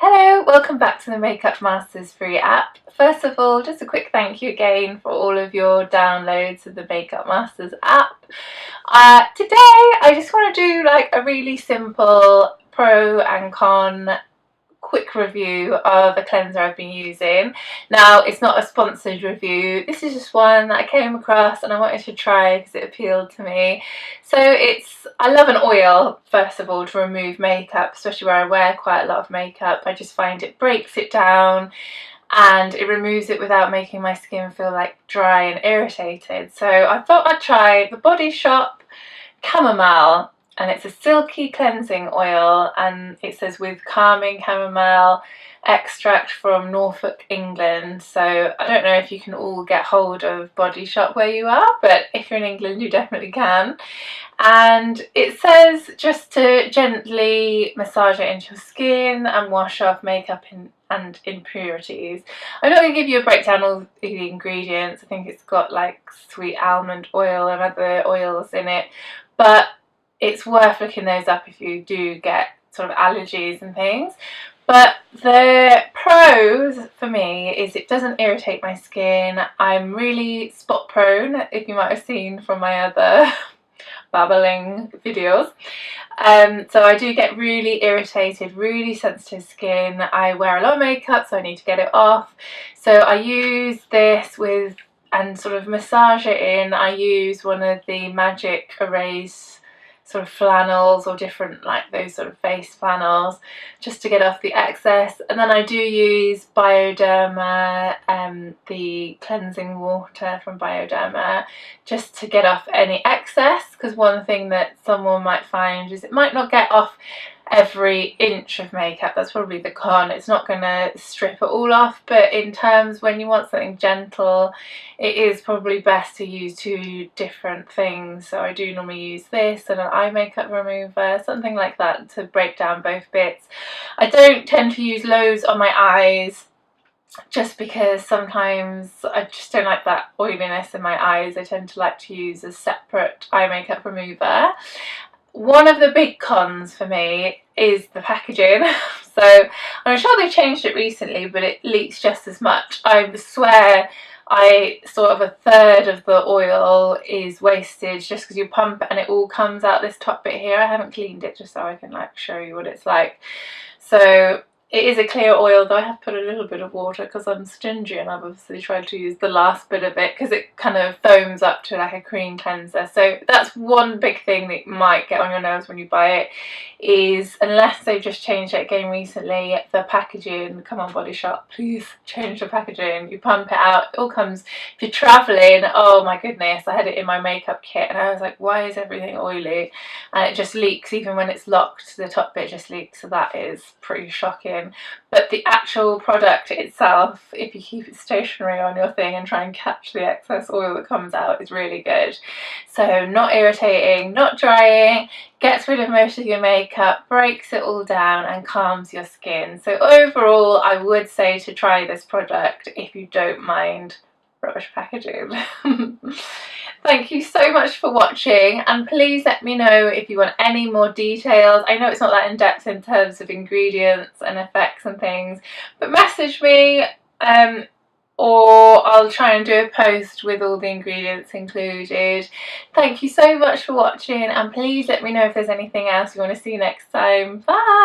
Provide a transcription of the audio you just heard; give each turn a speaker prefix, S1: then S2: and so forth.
S1: Hello, welcome back to the Makeup Masters free app. First of all, just a quick thank you again for all of your downloads of the Makeup Masters app. Today I just want to do like a really simple pro and con quick review of a cleanser I've been using. Now, it's not a sponsored review, this is just one that I came across and I wanted to try because it appealed to me. So I love an oil, first of all, to remove makeup, especially where I wear quite a lot of makeup. I just find it breaks it down and it removes it without making my skin feel like dry and irritated. So I thought I'd try the Body Shop Camomile, and it's a silky cleansing oil, and it says with calming chamomile extract from Norfolk, England. So I don't know if you can all get hold of Body Shop where you are, but if you're in England you definitely can. And it says just to gently massage it into your skin and wash off makeup and impurities. I'm not going to give you a breakdown of the ingredients. I think it's got like sweet almond oil and other oils in it, but it's worth looking those up if you do get sort of allergies and things. But the pros for me is it doesn't irritate my skin. I'm really spot prone, if you might have seen from my other babbling videos. So I do get really irritated, really sensitive skin. I wear a lot of makeup, so I need to get it off. So I use this and sort of massage it in. I use one of the Magic Erase sort of flannels, or different like those sort of face flannels, just to get off the excess. And then I do use Bioderma, the cleansing water from Bioderma, just to get off any excess, because one thing that someone might find is it might not get off every inch of makeup. That's probably the con. It's not going to strip it all off, but in terms when you want something gentle, it is probably best to use two different things. So I do normally use this and an eye makeup remover, something like that, to break down both bits. I don't tend to use loads on my eyes, just because sometimes I just don't like that oiliness in my eyes. I tend to like to use a separate eye makeup remover. One of the big cons for me is the packaging. So I'm sure they changed it recently, but it leaks just as much. I swear sort of a third of the oil is wasted just because you pump it and it all comes out this top bit here. I haven't cleaned it just so I can like show you what it's like. So it is a clear oil, though I have put a little bit of water because I'm stingy, and I've obviously tried to use the last bit of it because it kind of foams up to like a cream cleanser. So that's one big thing that might get on your nerves when you buy it, is unless they've just changed it again recently, the packaging. Come on, Body Shop, please change the packaging. You pump it out, it all comes. If you're travelling, oh my goodness, I had it in my makeup kit and I was like, why is everything oily? And it just leaks. Even when it's locked, the top bit just leaks. So that is pretty shocking. But the actual product itself, if you keep it stationary on your thing and try and catch the excess oil that comes out, is really good. So not irritating, not drying, gets rid of most of your makeup, breaks it all down and calms your skin. So overall, I would say to try this product if you don't mind rubbish packaging. Thank you so much for watching, and please let me know if you want any more details. I know it's not that in-depth in terms of ingredients and effects and things, but message me or I'll try and do a post with all the ingredients included. Thank you so much for watching, and please let me know if there's anything else you want to see next time. Bye!